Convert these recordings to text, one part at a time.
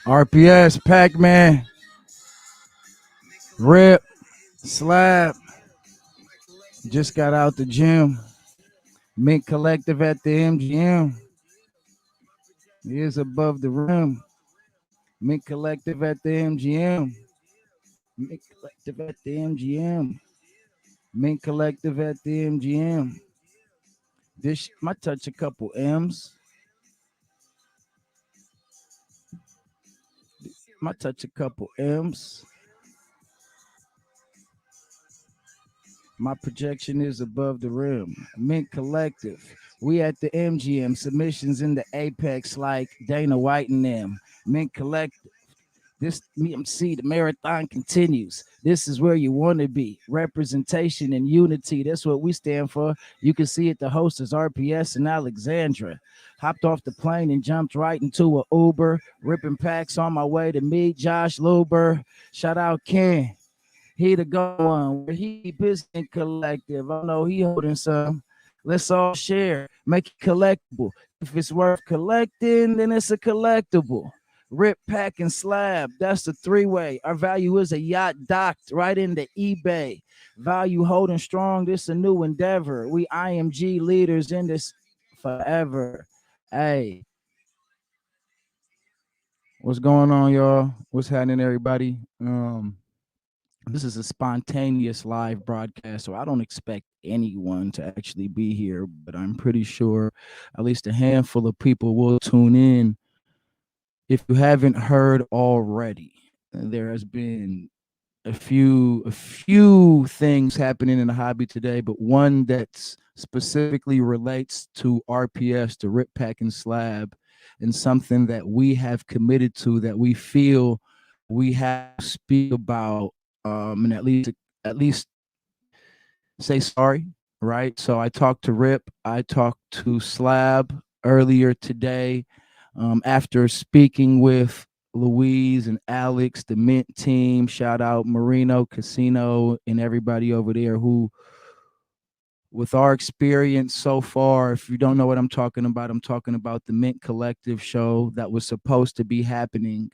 RPS, Pac-Man, Rip, Slab. Just got out the gym. Mint Collective at the MGM. Is above the rim. Mint Collective at the MGM. Mint Collective at the MGM. Mint Collective at the MGM. This might touch a couple M's. Might touch a couple M's. My projection is above the rim. Mint Collective. We at the MGM. Submissions in the Apex like Dana White and them. Mint Collective. This MC, the marathon continues. This is where you want to be. Representation and unity. That's what we stand for. You can see it. The host is RPS and Alexandra. Hopped off the plane and jumped right into a Uber. Ripping packs on my way to meet Josh Luber. Shout out Ken. He the go one. Where he business collective. I know he holding some. Let's all share. Make it collectible. If it's worth collecting, then it's a collectible. Rip, Pack, and Slab. That's the three-way. Our value is a yacht docked right into eBay. Value holding strong. This a new endeavor. We IMG leaders in this forever. Hey, what's going on, y'all? What's happening, everybody? This is a spontaneous live broadcast, so I don't expect anyone to actually be here, but I'm pretty sure at least a handful of people will tune in. If you haven't heard already, there has been a few things happening in the hobby today, but one that specifically relates to RPS, to Rip, Pack, and Slab, and something that we have committed to, that we feel we have to speak about, and at least say sorry, right? So I talked to Rip, I talked to Slab earlier today, after speaking with Louise and Alex, the Mint team. Shout out Marino Casino and everybody over there who, with our experience so far, if you don't know what I'm talking about the Mint Collective show that was supposed to be happening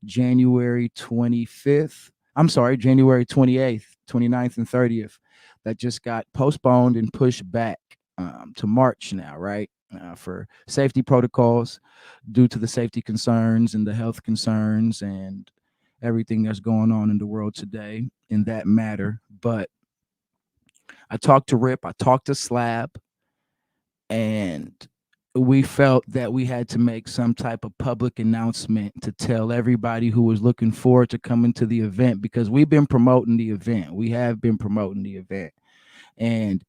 January 25th. I'm sorry, January 28th, 29th, and 30th. That just got postponed and pushed back to March now, right? For safety protocols, due to the safety concerns and the health concerns and everything that's going on in the world today in that matter. But I talked to Rip, I talked to Slab, and we felt that we had to make some type of public announcement to tell everybody who was looking forward to coming to the event, because we've been promoting the event. We have been promoting the event. And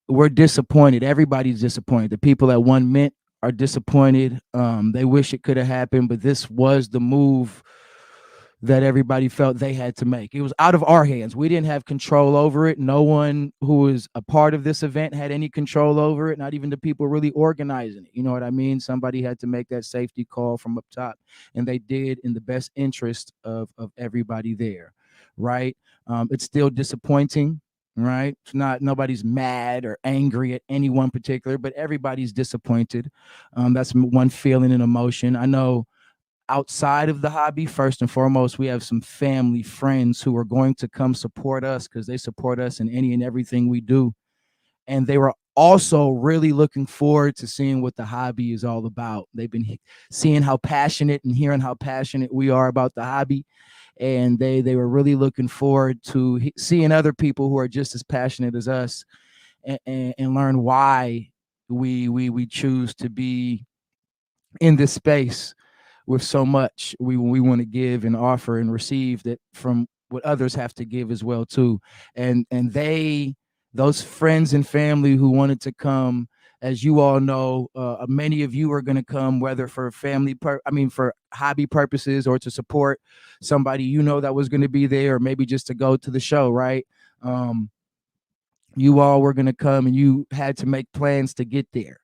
we're disappointed. Everybody's disappointed. The people at One Mint are disappointed. They wish it could have happened, but this was the move that everybody felt they had to make. It was out of our hands. We didn't have control over it. No one who was a part of this event had any control over it, not even the people really organizing it. You know what I mean? Somebody had to make that safety call from up top, and they did in the best interest of everybody there, right? It's still disappointing, right? It's not, nobody's mad or angry at anyone particular, but everybody's disappointed. That's one feeling and emotion. I know outside of the hobby, first and foremost, we have some family, friends who are going to come support us because they support us in any and everything we do. And they were also really looking forward to seeing what the hobby is all about. They've been seeing how passionate and hearing how passionate we are about the hobby. And they were really looking forward to seeing other people who are just as passionate as us, and learn why we choose to be in this space with so much we want to give and offer and receive that from what others have to give as well too. And those friends and family who wanted to come, as you all know, many of you are going to come, whether for for hobby purposes or to support somebody you know that was going to be there, or maybe just to go to the show, right? You all were going to come and you had to make plans to get there.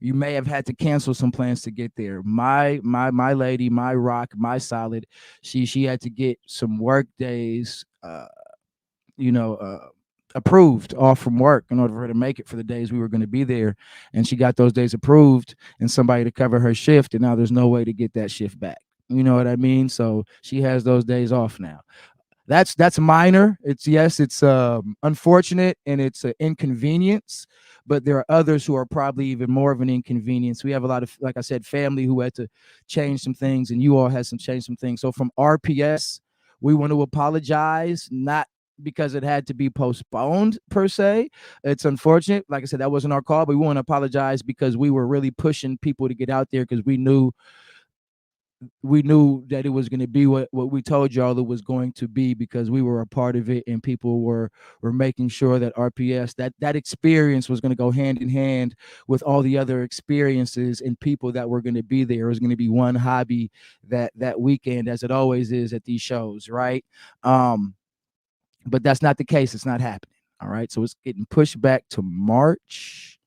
You may have had to cancel some plans to get there. My lady, my rock, my solid, she had to get some work days, approved off from work in order for her to make it for the days we were going to be there. And she got those days approved and somebody to cover her shift. And now there's no way to get that shift back. You know what I mean? So she has those days off now. That's minor. It's yes, it's unfortunate and it's an inconvenience, but there are others who are probably even more of an inconvenience. We have a lot of, like I said, family who had to change some things, and you all had some change some things. So from RPS, we want to apologize, not because it had to be postponed per se. It's unfortunate. Like I said, that wasn't our call, but we want to apologize because we were really pushing people to get out there because we knew that it was going to be what we told y'all it was going to be because we were a part of it and people were making sure that RPS that experience was going to go hand in hand with all the other experiences and people that were going to be there. It was going to be one hobby that weekend, as it always is at these shows, right? um but that's not the case. It's not happening. All right, so it's getting pushed back to March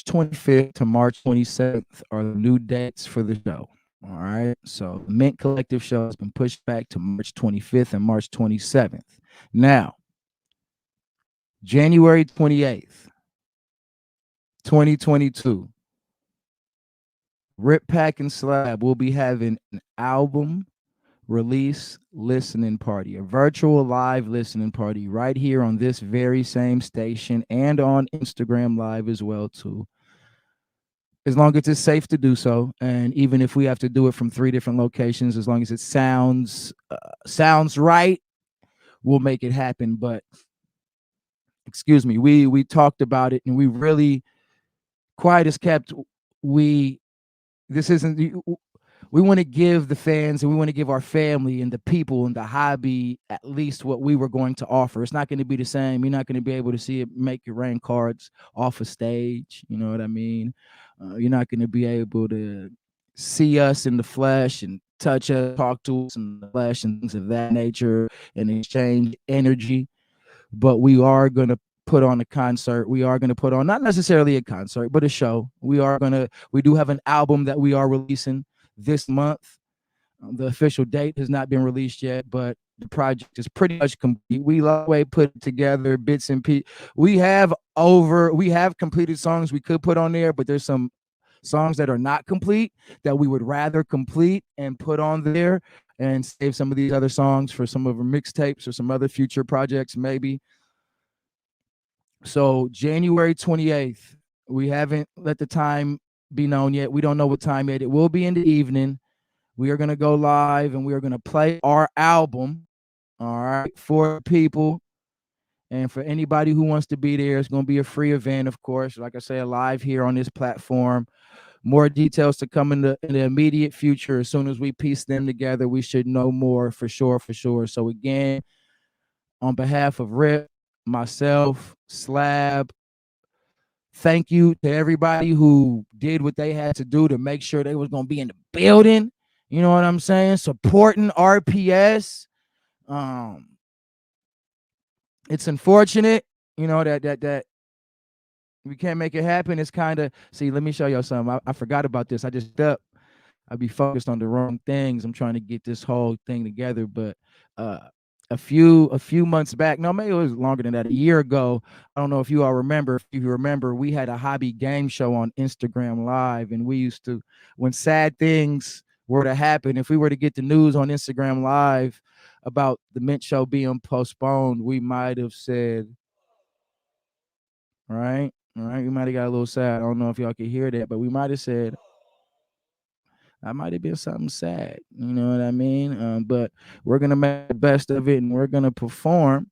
25th to March 27th are the new dates for the show. All right. So the Mint Collective show has been pushed back to March 25th and March 27th. Now, January 28th, 2022, Rip Pack and Slab will be having an album release listening party, a virtual live listening party right here on this very same station and on Instagram Live as well too. As long as it's safe to do so, and even if we have to do it from three different locations, as long as it sounds right, we'll make it happen. But excuse me, we talked about it, and we really, quiet as kept, we this isn't we want to give the fans and we want to give our family and the people and the hobby at least what we were going to offer. It's not going to be the same. You're not going to be able to see it make your rain cards off a stage. You know what I mean? You're not going to be able to see us in the flesh and touch us, talk to us in the flesh and things of that nature and exchange energy. But we are going to put on a concert. We are going to put on not necessarily a concert, but a show. We do have an album that we are releasing this month. The official date has not been released yet, but the project is pretty much complete. We lightweight put together bits and pieces. We have completed songs we could put on there, but there's some songs that are not complete that we would rather complete and put on there and save some of these other songs for some of our mixtapes or some other future projects maybe. So January 28th, we haven't let the time be known yet. We don't know what time yet. It will be in the evening. We are going to go live and we are going to play our album, all right, for people. And for anybody who wants to be there, it's going to be a free event, of course. Like I say, live here on this platform. More details to come in the immediate future. As soon as we piece them together, we should know more for sure, for sure. So again, on behalf of Rip, myself, Slab, thank you to everybody who did what they had to do to make sure they was going to be in the building. You know what I'm saying? Supporting RPS. Um, it's unfortunate, that we can't make it happen. It's kind of, see, let me show y'all something. I forgot about this. I just up. I be focused on the wrong things. I'm trying to get this whole thing together, but uh a few months back, no, maybe it was longer than that, a year ago. I don't know if you all remember. If you remember, we had a hobby game show on Instagram Live, and we used to, when sad things were to happen, if we were to get the news on Instagram Live about the Mint show being postponed, we might have said, right, all right, we might have got a little sad. I don't know if y'all could hear that, but we might have said, I might have been something sad. You know what I mean? But we're gonna make the best of it, and we're gonna perform.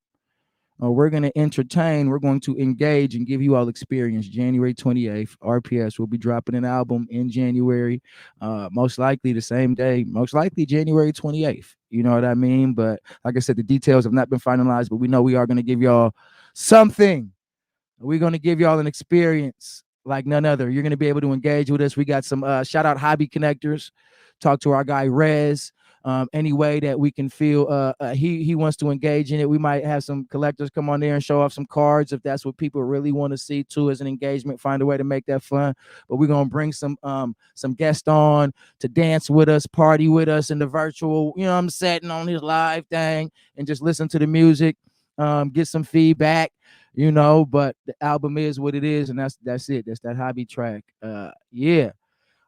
We're gonna entertain. We're going to engage and give you all experience. January 28th, RPS will be dropping an album in January. Most likely the same day. Most likely January 28th. You know what I mean? But like I said, the details have not been finalized. But we know we are gonna give y'all something. We're going to give y'all an experience like none other. You're going to be able to engage with us. We got some shout out hobby connectors. Talk to our guy Rez. Any way that we can feel he wants to engage in it. We might have some collectors come on there and show off some cards if that's what people really want to see too as an engagement. Find a way to make that fun. But we're gonna bring some guests on to dance with us, party with us in the virtual. I'm setting on his live thing and just listen to the music, get some feedback. But the album is what it is, and that's it. That's that hobby track. Yeah.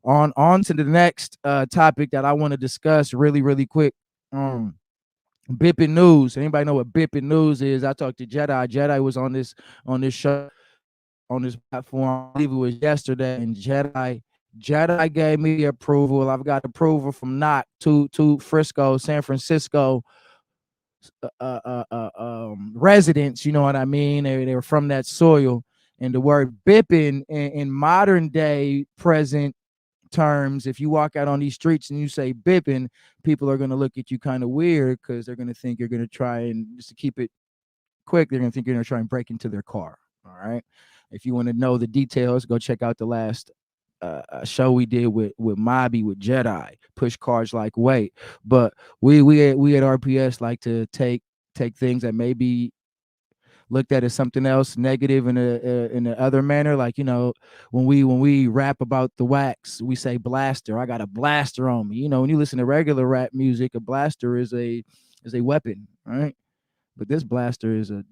On to the next topic that I want to discuss really quick. Um, Bip'n News. Anybody know what Bip'n News is? I talked to Jedi. Jedi was on this show on this platform. I believe it was yesterday, and Jedi gave me the approval. I've got approval from Knock to Frisco, San Francisco residents. You know what I mean? They were from that soil. And the word Bip'n in modern day present terms, if you walk out on these streets and you say Bip'n, people are going to look at you kind of weird because they're going to think you're going to try and, just to keep it quick, they're going to think you're going to try and break into their car. All right. If you want to know the details, go check out the last show we did with Mobby with Jedi. Push cards like weight. But we at RPS like to take things that may be looked at as something else negative in a other manner. Like, when we rap about the wax, we say blaster. I got a blaster on me. When you listen to regular rap music, a blaster is a weapon, right? But this blaster is a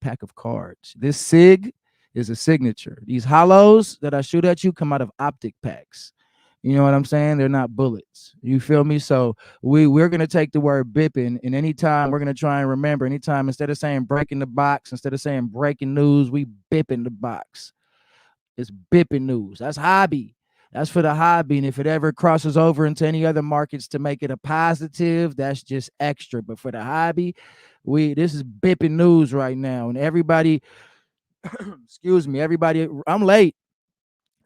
pack of cards. This SIG is a signature. These hollows that I shoot at you come out of optic packs. You know what I'm saying? They're not bullets. You feel me? So we're gonna take the word Bip'n, and anytime we're gonna try and remember, anytime instead of saying breaking the box, instead of saying breaking news, we bipping the box. It's Bip'n News. That's hobby. That's for the hobby. And if it ever crosses over into any other markets to make it a positive, that's just extra. But for the hobby, this is Bip'n News right now. And everybody, excuse me, everybody, I'm late.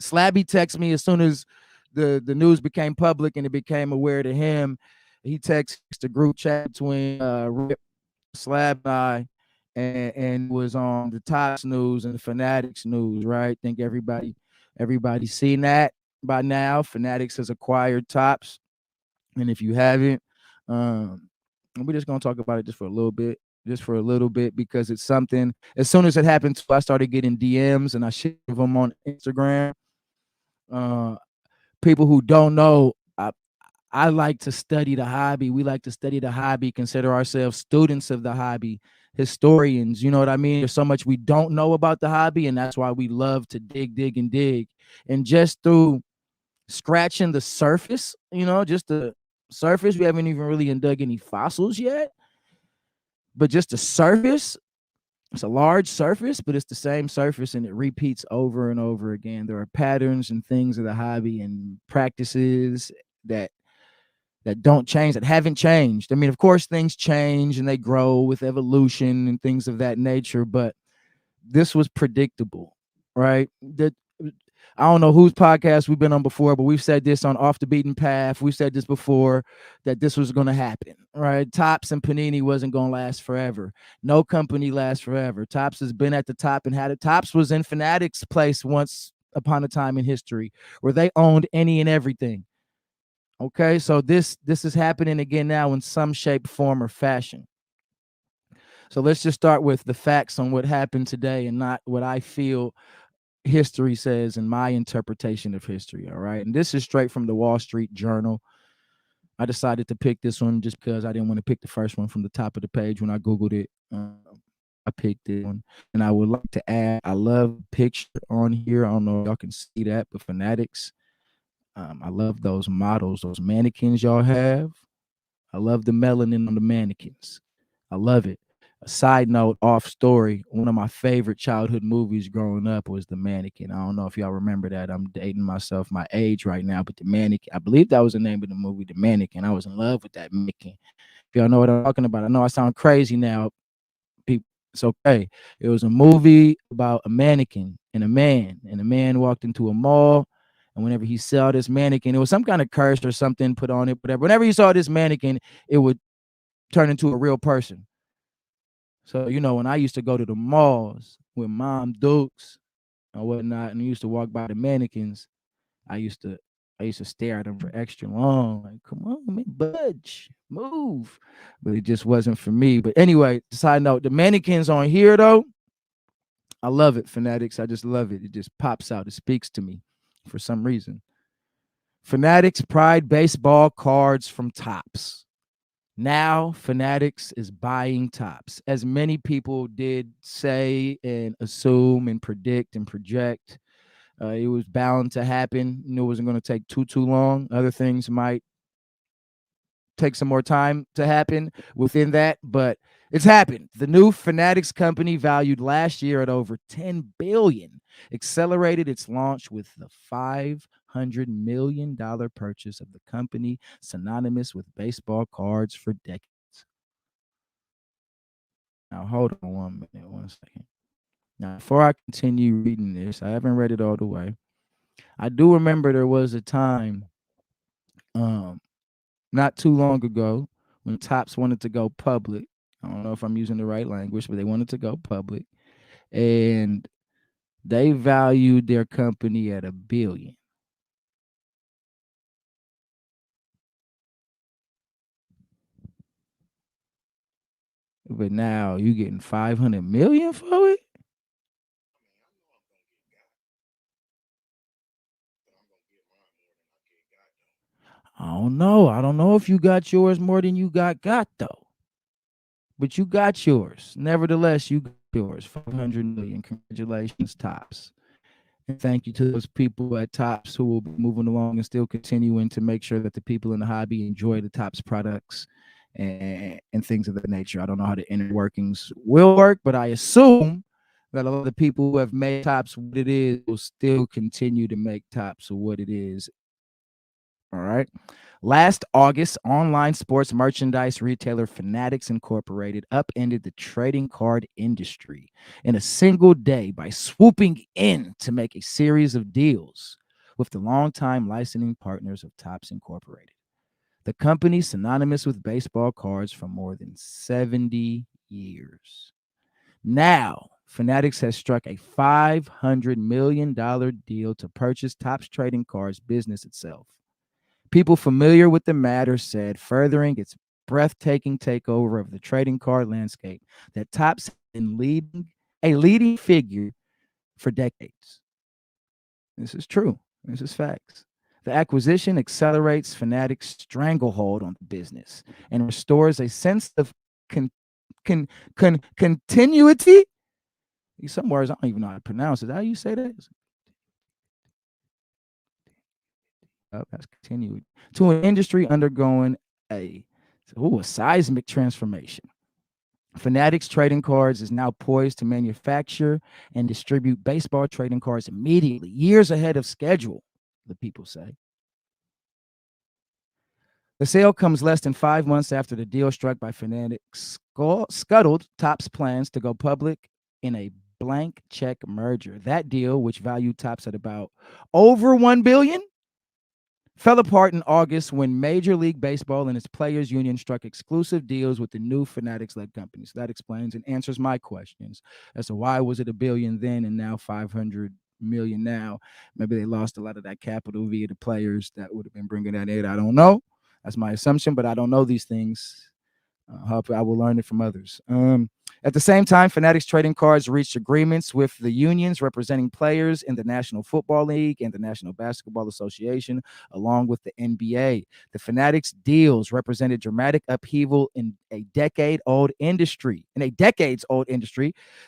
Slabby texted me as soon as the news became public and it became aware to him. He texts the group chat between Rip, Slab, and I, and was on the Tops News and the Fanatics News, right? I think everybody's seen that by now. Fanatics has acquired Tops, and if you haven't, um, we're just gonna talk about it just for a little bit, because it's something. As soon as it happened, I started getting DMs, and I shared them on Instagram. Uh, People who don't know, I like to study the hobby. We like to study the hobby, consider ourselves students of the hobby, historians. You know what I mean? There's so much we don't know about the hobby, and that's why we love to dig, and dig. And just through scratching the surface, just the surface, we haven't even really dug any fossils yet, but just the surface. It's a large surface, but it's the same surface and it repeats over and over again. There are patterns and things of the hobby and practices that don't change, that haven't changed. I mean, of course, things change and they grow with evolution and things of that nature, but this was predictable, right? That I don't know whose podcast we've been on before, but we've said this on Off the Beaten Path. We've said this before, that this was going to happen, right? Tops and Panini wasn't going to last forever. No company lasts forever. Tops has been at the top and had it. Tops was in Fanatics' place once upon a time in history where they owned any and everything. Okay, so this is happening again now in some shape, form, or fashion. So let's just start with the facts on what happened today and not what I feel history says in my interpretation of history. All right. And this is straight from the Wall Street Journal. I decided to pick this one just because I didn't want to pick the first one from the top of the page when I Googled it. I picked it one. And I would like to add, I love the picture on here. I don't know if y'all can see that, but Fanatics. I love those models, those mannequins y'all have. I love the melanin on the mannequins. I love it. A side note, off story, one of my favorite childhood movies growing up was The Mannequin. I don't know if y'all remember that. I'm dating myself, my age right now, but The Mannequin, I believe that was the name of the movie, The Mannequin. I was in love with that mannequin. If y'all know what I'm talking about, I know I sound crazy now. People, it's okay. It was a movie about a mannequin and a man walked into a mall. And whenever he saw this mannequin, it was some kind of curse or something put on it, whatever. Whenever he saw this mannequin, it would turn into a real person. So, when I used to go to the malls with Mom Dukes or whatnot, and I used to walk by the mannequins, I used to I used to stare at them for extra long. Like, come on, man, budge, move. But it just wasn't for me. But anyway, side note, the mannequins on here though, I love it, Fanatics. I just love it. It just pops out. It speaks to me for some reason. Fanatics Pride baseball cards from Tops. Now Fanatics is buying Tops, as many people did say and assume and predict and project. It was bound to happen. You know, it wasn't going to take too long. Other things might take some more time to happen within that, but it's happened. The new Fanatics company, valued last year at over 10 billion, accelerated its launch with the $500 million purchase of the company synonymous with baseball cards for decades. Now hold on 1 minute, 1 second. Now before I continue reading this, I haven't read it all the way. I do remember there was a time um not too long ago when Tops wanted to go public. I don't know if I'm using the right language, but they wanted to go public, and they valued their company at 1 billion. But now you getting 500 million for it? I don't know. I don't know if you got yours more than you got though. But you got yours. Nevertheless, you got yours. 500 million. Congratulations, Tops. And thank you to those people at Tops who will be moving along and still continuing to make sure that the people in the hobby enjoy the Tops products and things of that nature. I don't know how the inner workings will work, but I assume that a lot of the people who have made Tops what it is will still continue to make Tops what it is. All right. Last August, online sports merchandise retailer Fanatics Incorporated upended the trading card industry in a single day by swooping in to make a series of deals with the longtime licensing partners of Topps Incorporated. The company synonymous with baseball cards for more than 70 years. Now, Fanatics has struck a $500 million deal to purchase Topps Trading Cards business itself. People familiar with the matter said, furthering its breathtaking takeover of the trading card landscape, that Topps has been a leading figure for decades. This is true. This is facts. The acquisition accelerates Fanatics' stranglehold on the business and restores a sense of con- continuity. Some words I don't even know how to pronounce it. How you say that? That's continuity to an industry undergoing a seismic transformation. Fanatics Trading Cards is now poised to manufacture and distribute baseball trading cards immediately, years ahead of schedule, the people say. The sale comes less than 5 months after the deal struck by Fanatics scuttled Topps plans to go public in a blank check merger. That deal, which valued Topps at about over 1 billion, fell apart in August when Major League Baseball and its players union struck exclusive deals with the new Fanatics-led company. So that explains and answers my questions as to why was it 1 billion then and now 500 million now. Maybe they lost a lot of that capital via the players that would have been bringing that in. I don't know. That's my assumption, but I don't know these things. Hope I will learn it from others. At the same time, Fanatics Trading Cards reached agreements with the unions representing players in the National Football League and the National Basketball Association, along with the NBA. The Fanatics deals represented dramatic upheaval in a decades-old industry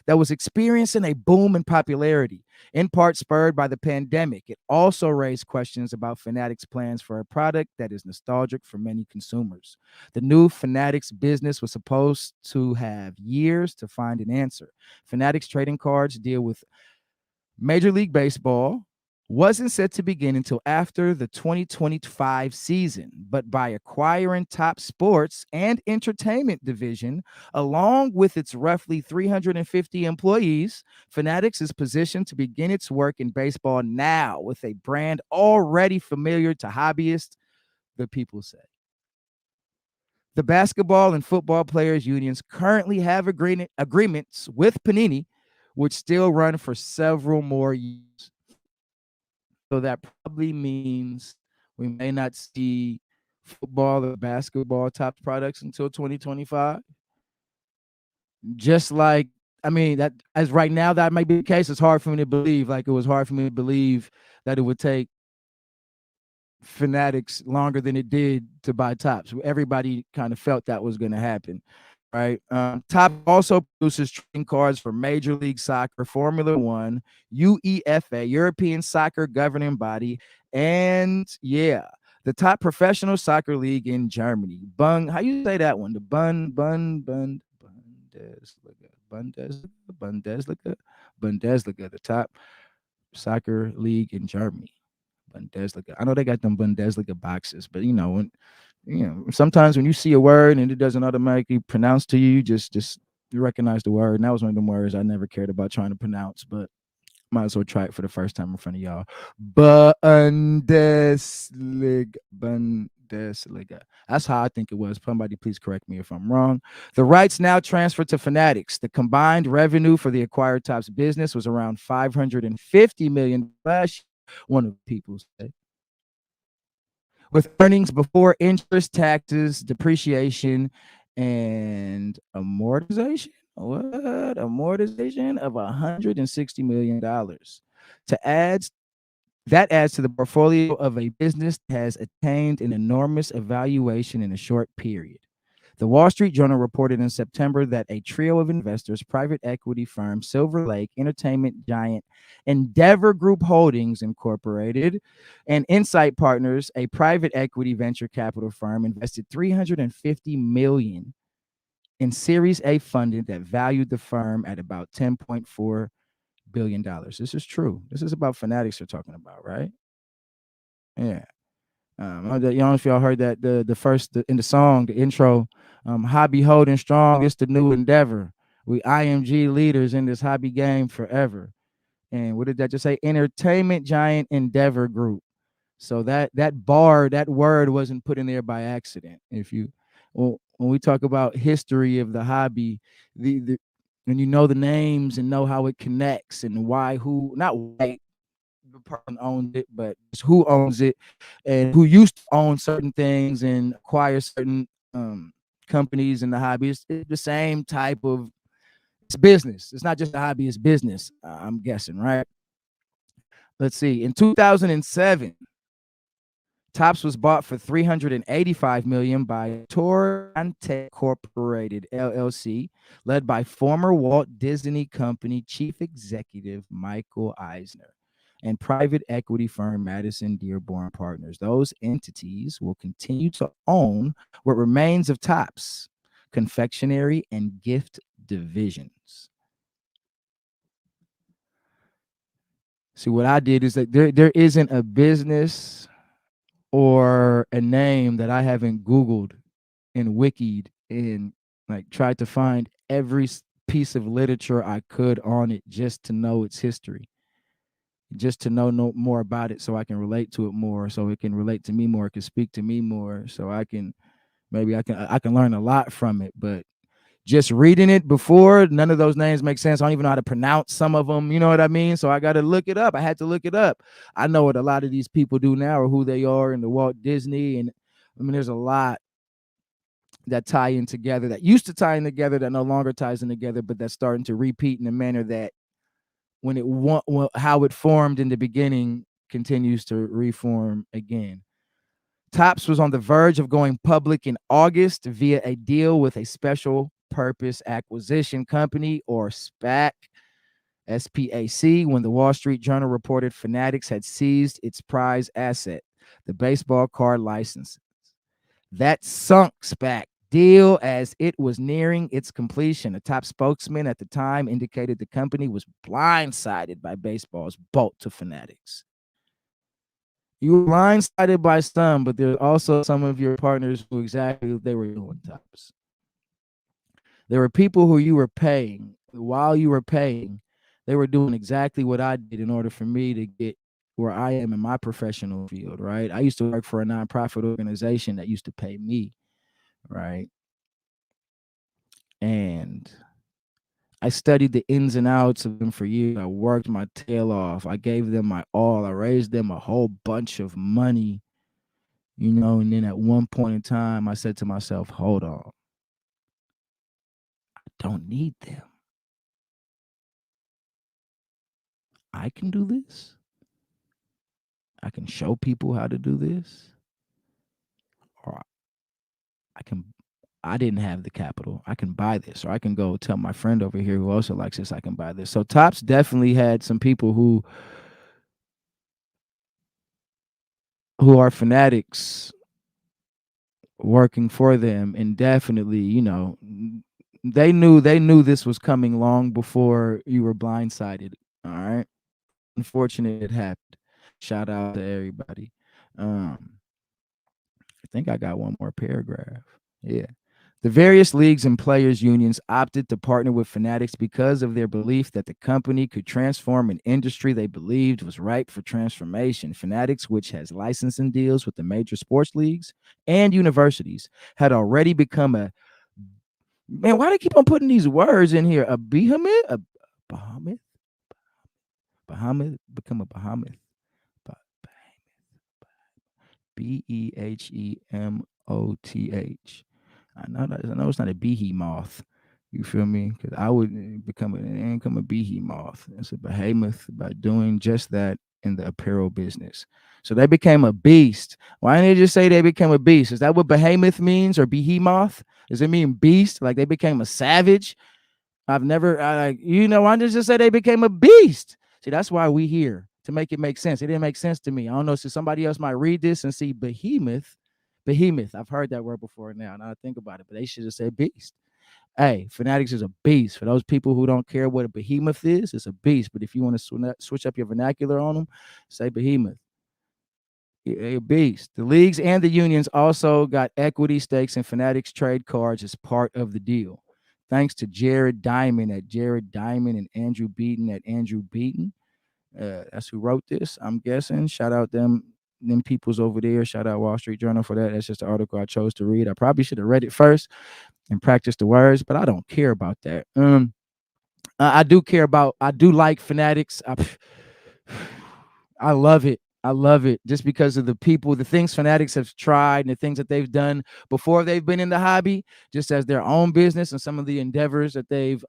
that was experiencing a boom in popularity, in part spurred by the pandemic. It also raised questions about Fanatics' plans for a product that is nostalgic for many consumers. The new Fanatics business was supposed to have years to find an answer. Fanatics Trading Cards deal with Major League Baseball wasn't set to begin until after the 2025 season, but by acquiring Top Sports and Entertainment division, along with its roughly 350 employees, Fanatics is positioned to begin its work in baseball now with a brand already familiar to hobbyists, the people say. The basketball and football players unions currently have agreements with Panini, which still run for several more years. So that probably means we may not see football or basketball top products until 2025. Just like, I mean, that as right now, that might be the case. It's hard for me to believe. Like it was hard for me to believe that it would take Fanatics longer than it did to buy Tops. Everybody kind of felt that was going to happen. right? Top also produces trading cards for Major League Soccer, Formula One, UEFA, European Soccer Governing Body, and yeah, the top professional soccer league in Germany. How you say that one? The Bundesliga, Bundesliga, the top soccer league in Germany. Bundesliga. I know they got them Bundesliga boxes, but sometimes when you see a word and it doesn't automatically pronounce to you, you just you recognize the word. And that was one of them words I never cared about trying to pronounce, but might as well try it for the first time in front of y'all. Bundesliga. Bundesliga. That's how I think it was. Somebody please correct me if I'm wrong. The rights now transferred to Fanatics. The combined revenue for the acquired Topps business was around $550 million last year, one of the people said, with earnings before interest, taxes, depreciation, and amortization. What? Amortization of $160 million. To add That adds to the portfolio of a business that has attained an enormous evaluation in a short period. The Wall Street Journal reported in September that a trio of investors, private equity firm Silver Lake, entertainment giant Endeavor Group Holdings Incorporated, and Insight Partners, a private equity venture capital firm, invested $350 million in Series A funding that valued the firm at about $10.4 billion. This is true. This is about Fanatics we're talking about, right? Yeah. I don't know if y'all heard that in the song, the intro, hobby holding strong, it's the new endeavor. We IMG leaders in this hobby game forever. And what did that just say? Entertainment giant Endeavor Group. So that word wasn't put in there by accident. If you when we talk about history of the hobby, the when you know the names and know how it connects and why, who, not why the person owns it, but it's who owns it and who used to own certain things and acquire certain companies in the hobby. It's the same type of, it's business. It's not just a hobby, it's business. I'm guessing, right? Let's see. In 2007, Topps was bought for $385 million by Torrente Incorporated LLC, led by former Walt Disney Company chief executive Michael Eisner and private equity firm Madison Dearborn Partners. Those entities will continue to own what remains of Topps confectionery and gift divisions. See, what I did is that there isn't a business or a name that I haven't Googled and wikied and like tried to find every piece of literature I could on it just to know its history, just to know more about it so I can relate to it more, so it can relate to me more, it can speak to me more, so I can learn a lot from it. But just reading it before, none of those names make sense. I don't even know how to pronounce some of them. You know what I mean? So I got to look it up. I had to look it up. I know what a lot of these people do now or who they are in the Walt Disney. And I mean, there's a lot that tie in together, that used to tie in together, that no longer ties in together, but that's starting to repeat in a manner that how it formed in the beginning continues to reform again. Topps was on the verge of going public in August via a deal with a special purpose acquisition company, or SPAC, SPAC, when the Wall Street Journal reported Fanatics had seized its prize asset, the baseball card license. That sunk SPAC deal as it was nearing its completion. A top spokesman at the time indicated the company was blindsided by baseball's bolt to Fanatics. You were blindsided by some, but there's also some of your partners who exactly what they were doing, Topps. There were people who you were paying. While you were paying, they were doing exactly what I did in order for me to get where I am in my professional field, right? I used to work for a nonprofit organization that used to pay me, right? And I studied the ins and outs of them for years. I worked my tail off. I gave them my all. I raised them a whole bunch of money, and then at one point in time, I said to myself, hold on, I don't need them. I can do this. I can show people how to do this. Or I can I didn't have the capital. I can buy this, or I can go tell my friend over here who also likes this, I can buy this. So Tops definitely had some people who are fanatics working for them, and definitely, they knew this was coming long before you were blindsided. All right. Unfortunate it happened. Shout out to everybody. Um, I think I got one more paragraph. Yeah. The various leagues and players' unions opted to partner with Fanatics because of their belief that the company could transform an industry they believed was ripe for transformation. Fanatics, which has licensing deals with the major sports leagues and universities, had already become a man. Why do they keep on putting these words in here? A behemoth, a Bahamut, Bahamut, become a Bahamut, Behemoth. I know it's not a behemoth. You feel me? Because I would become a behemoth. It's a behemoth by doing just that in the apparel business. So they became a beast. Why didn't they just say they became a beast? Is that what behemoth means, or behemoth? Does it mean beast? Like they became a savage? I've never, why did just say they became a beast? See, that's why we here, to make it make sense. It didn't make sense to me. I don't know. So somebody else might read this and see behemoth. Behemoth. I've heard that word before now I think about it, but they should have said beast. Hey, Fanatics is a beast. For those people who don't care what a behemoth is, it's a beast. But if you want to switch up your vernacular on them, say behemoth. A beast. The leagues and the unions also got equity stakes in Fanatics trade cards as part of the deal. Thanks to Jared Diamond at Jared Diamond and Andrew Beaton at Andrew Beaton. That's who wrote this, I'm guessing. Shout out them peoples over there. Shout out Wall Street Journal for that. That's just the article I chose to read. I probably should have read it first and practiced the words, but I don't care about that. I do like Fanatics. I love it. I love it just because of the people, the things Fanatics have tried and the things that they've done before they've been in the hobby, just as their own business and some of the endeavors that they've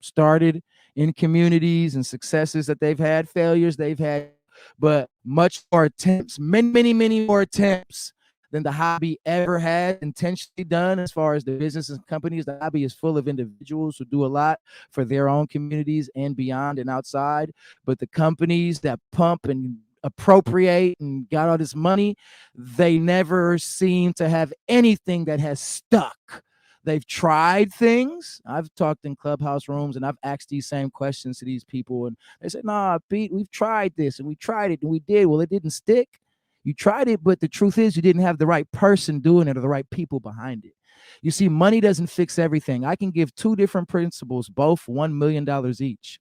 started in communities and successes that they've had, failures they've had, but much more attempts, many, many, many more attempts than the hobby ever had intentionally done. As far as the businesses and companies, the hobby is full of individuals who do a lot for their own communities and beyond and outside. But the companies that pump and appropriate and got all this money, they never seem to have anything that has stuck. They've tried things. I've talked in clubhouse rooms and I've asked these same questions to these people, and they said, "Nah, Pete, we've tried this and we tried it and we did. Well, it didn't stick. You tried it, but the truth is you didn't have the right person doing it or the right people behind it." You see, money doesn't fix everything. I can give two different principals, both $1 million each.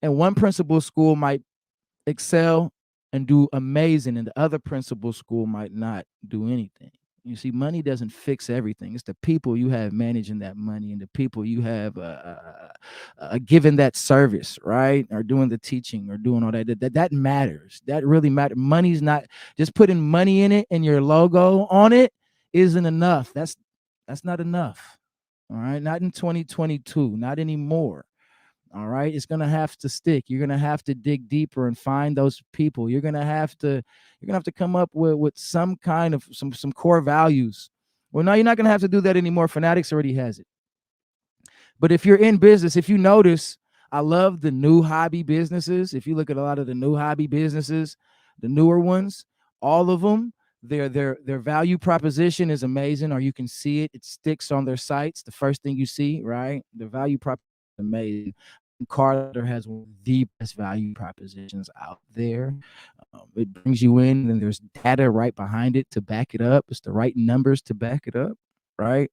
And one principal school might excel and do amazing, and the other principal school might not do anything. You see, money doesn't fix everything. It's the people you have managing that money and the people you have giving that service, right? Or doing the teaching or doing all that. That matters. That really matters. Money's not just putting money in it and your logo on it isn't enough. That's not enough. All right. Not in 2022, not anymore. All right. It's gonna have to stick. You're gonna have to dig deeper and find those people. You're gonna have to come up with some kind of some core values. Well, no, you're not gonna have to do that anymore. Fanatics already has it. But if you're in business, if you notice, I love the new hobby businesses. If you look at a lot of the new hobby businesses, the newer ones, all of them, their value proposition is amazing, or you can see it. It sticks on their sites. The first thing you see, right? The value proposition is amazing. Carter has one of the best value propositions out there. It brings you in, and there's data right behind it to back it up. It's the right numbers to back it up, right?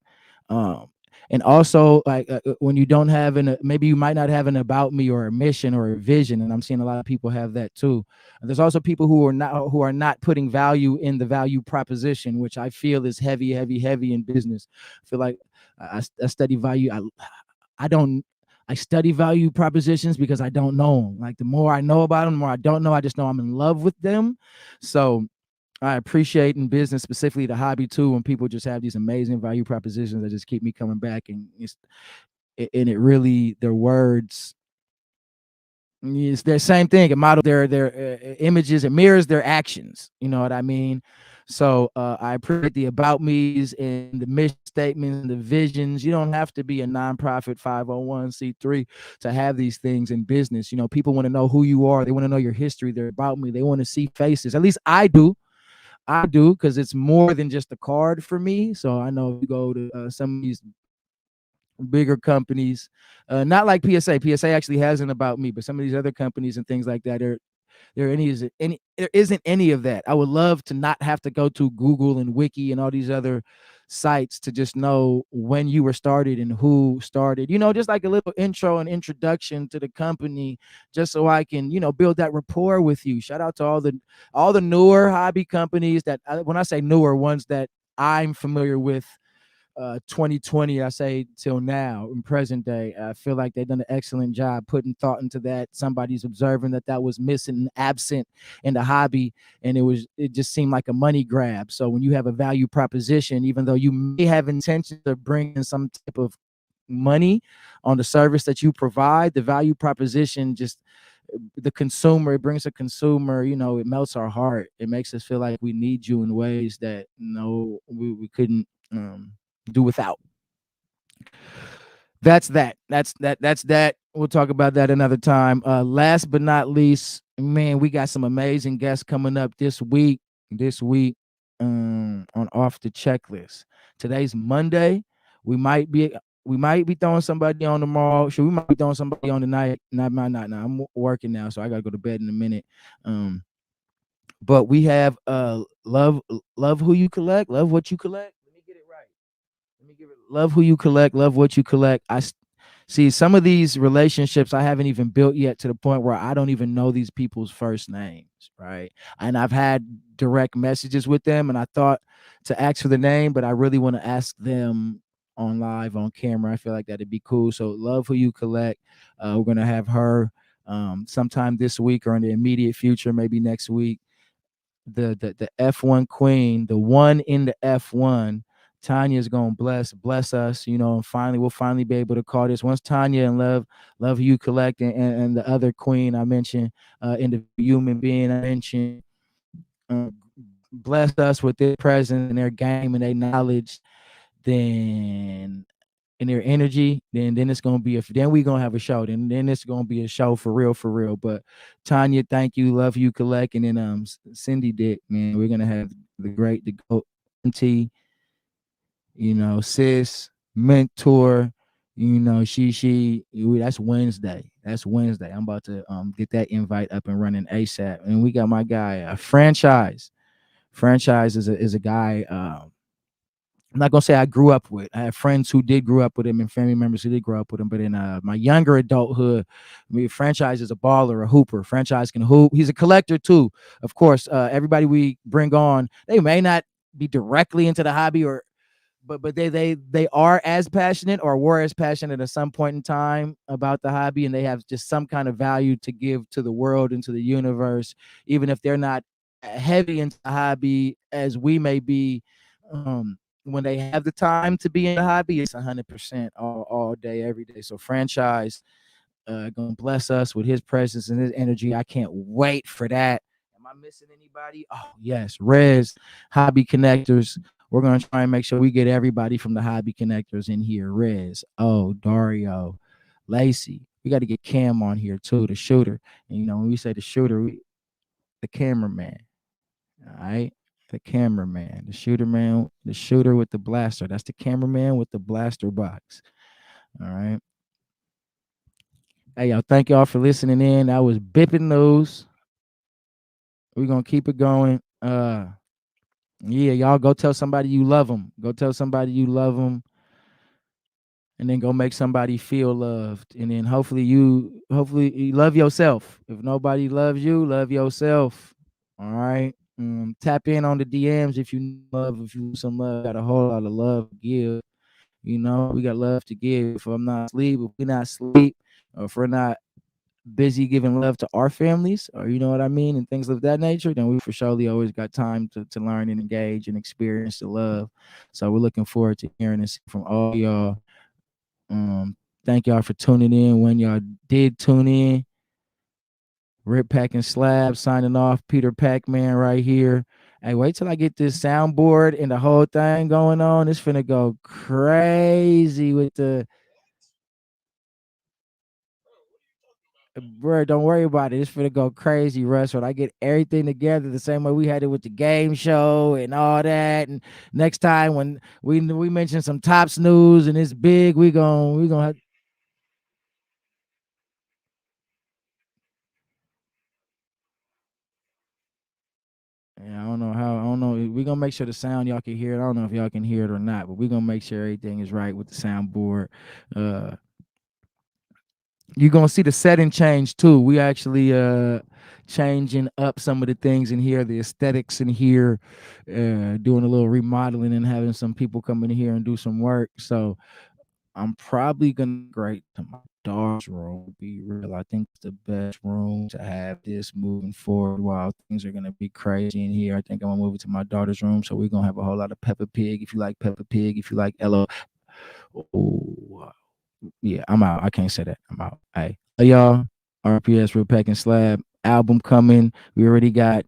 Um, and also, like when you don't have maybe you might not have an about me or a mission or a vision, and I'm seeing a lot of people have that too. And there's also people who are not putting value in the value proposition, which I feel is heavy, heavy, heavy in business. I feel like I study value. I don't I study value propositions because I don't know them. Like the more I know about them, the more I don't know. I just know I'm in love with them. So I appreciate in business, specifically the hobby too, when people just have these amazing value propositions that just keep me coming back. And it really, their words It's their same thing. It models their images. It mirrors their actions. You know what I mean? So I appreciate the about me's and the mission statements and the visions. You don't have to be a nonprofit 501c3 to have these things in business. People want to know who you are. They want to know your history. They're about me. They want to see faces. At least I do. I do, because it's more than just a card for me. So I know if you go to some of these bigger companies, not like PSA actually has an about me, but some of these other companies and things like that are there isn't any of that. I would love to not have to go to Google and Wiki and all these other sites to just know when you were started and who started. Just like a little intro and introduction to the company, just so I can build that rapport with you. Shout out to all the newer hobby companies that, when I say newer, ones that I'm familiar with, 2020, I say, till now in present day. I feel like they've done an excellent job putting thought into that. Somebody's observing that was missing and absent in the hobby, and it just seemed like a money grab. So when you have a value proposition, even though you may have intentions of bringing some type of money on the service that you provide, the value proposition just, the consumer, it brings a consumer, it melts our heart. It makes us feel like we need you in ways that we couldn't do without. That's that. We'll talk about that another time. Last but not least, man, we got some amazing guests coming up this week on Off the Checklist. Today's Monday. We might be throwing somebody on tomorrow. We might be throwing somebody on tonight. Not. I'm working now, so I gotta go to bed in a minute. But we have love who you collect, love what you collect. Let me get it right. Let me give it, love who you collect, love what you collect. See some of these relationships I haven't even built yet, to the point where I don't even know these people's first names, right? And I've had direct messages with them, and I thought to ask for the name, but I really want to ask them on live, on camera. I feel like that'd be cool. So love who you collect. We're gonna have her sometime this week or in the immediate future, maybe next week. The F1 queen, the one in the F1. Tanya's gonna bless us, and finally we'll finally be able to call this, once Tanya and love Who You Collect, and the other queen I mentioned, in the human being I mentioned, uh, blessed us with their presence and their game and their knowledge, then in their energy, then it's gonna be then we gonna have a show. Then it's gonna be a show for real, for real. But Tanya, thank you, love you, collect, and then Cindy Dick, man, we're gonna have the GOAT auntie, sis, mentor. That's Wednesday. That's Wednesday. I'm about to get that invite up and running ASAP. And we got my guy, franchise. Franchise is a guy. I'm not gonna say I grew up with. I have friends who did grow up with him and family members who did grow up with him. But in my younger adulthood, Franchise is a baller, a hooper. Franchise can hoop. He's a collector too. Of course, everybody we bring on, they may not be directly into the hobby, but they are as passionate, or were as passionate at some point in time about the hobby, and they have just some kind of value to give to the world and to the universe, even if they're not heavy into the hobby as we may be. When they have the time to be in the hobby, it's 100% all day, every day. So Franchise gonna bless us with his presence and his energy. I can't wait for that. Am I missing anybody? Oh yes, Rez, Hobby Connectors. We're gonna try and make sure we get everybody from the Hobby Connectors in here. Rez, Dario, Lacey. We got to get Cam on here too, the shooter. And when we say the shooter, the cameraman. All right. The cameraman, the shooter man, the shooter with the blaster. That's the cameraman with the blaster box. All right. Hey, y'all, thank y'all for listening in. That was Bip'n News. We're going to keep it going. Yeah, y'all go tell somebody you love them. Go tell somebody you love them. And then go make somebody feel loved. And then hopefully you love yourself. If nobody loves you, love yourself. All right. Tap in on the DMs if you love, if you want some love. Got a whole lot of love to give. We got love to give. If I'm not asleep, if we're not asleep, or if we're not busy giving love to our families, or you know what I mean, and things of that nature, then we for surely always got time to learn and engage and experience the love. So we're looking forward to hearing this from all y'all. Thank y'all for tuning in when y'all did tune in. Rip Pack and Slab signing off. Peter Pac-Man right here. Hey, wait till I get this soundboard and the whole thing going on. It's finna go crazy with the bro. Don't worry about it. It's finna go crazy, Russ. When I get everything together the same way we had it with the game show and all that. And next time when we mention some Tops news and it's big, we gonna have. Yeah, I don't know how. I don't know. We're gonna make sure the sound y'all can hear it. I don't know if y'all can hear it or not, but we're gonna make sure everything is right with the soundboard. Uh, you're gonna see the setting change too. We actually changing up some of the things in here, the aesthetics in here, doing a little remodeling and having some people come in here and do some work. So I'm probably gonna migrate to my daughter's room. To be real, I think it's the best room to have this moving forward. While things are gonna be crazy in here, I think I'm gonna move it to my daughter's room. So we're gonna have a whole lot of Peppa Pig. If you like Peppa Pig, if you like Ella, oh yeah, I'm out. I can't say that. I'm out. Hey, y'all, RPS Real Pack and Slab album coming. We already got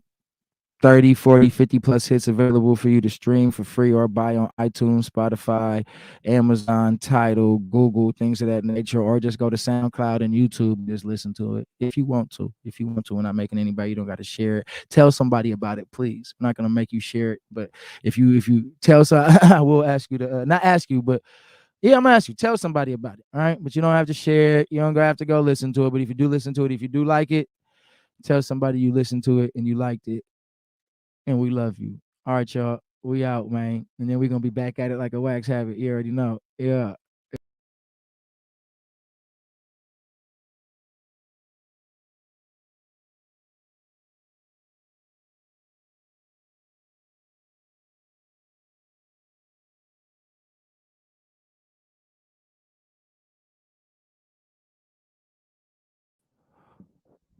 30, 40, 50 plus hits available for you to stream for free or buy on iTunes, Spotify, Amazon, Tidal, Google, things of that nature, or just go to SoundCloud and YouTube and just listen to it if you want to. If you want to, we're not making anybody, you don't got to share it. Tell somebody about it, please. I'm not gonna make you share it, but if you tell some, I will ask you to not ask you, but yeah, I'm gonna ask you, tell somebody about it. All right. But you don't have to share it. You don't have to go listen to it. But if you do listen to it, if you do like it, tell somebody you listened to it and you liked it and we love you. All right, y'all. We out, man. And then we're gonna be back at it like a wax habit. You already know. Yeah.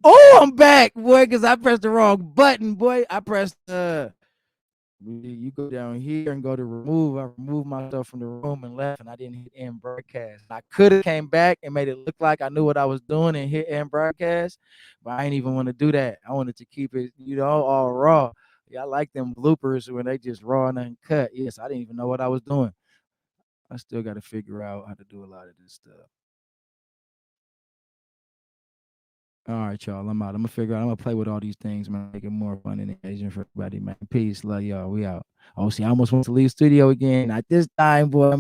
Oh, I'm back, boy, because I pressed the wrong button, boy. I pressed you go down here and go to remove. I removed myself from the room and left, and I didn't hit end broadcast. I could have came back and made it look like I knew what I was doing and hit end broadcast, but I ain't even want to do that. I wanted to keep it, all raw. Yeah, I like them bloopers when they just raw and uncut. Yes, I didn't even know what I was doing. I still got to figure out how to do a lot of this stuff. All right, y'all. I'm out. I'm gonna figure out. I'm gonna play with all these things, man. Make it more fun and engaging for everybody, man. Peace, love y'all. We out. Oh, see, I almost went to leave studio again. Not this time, boy. I'm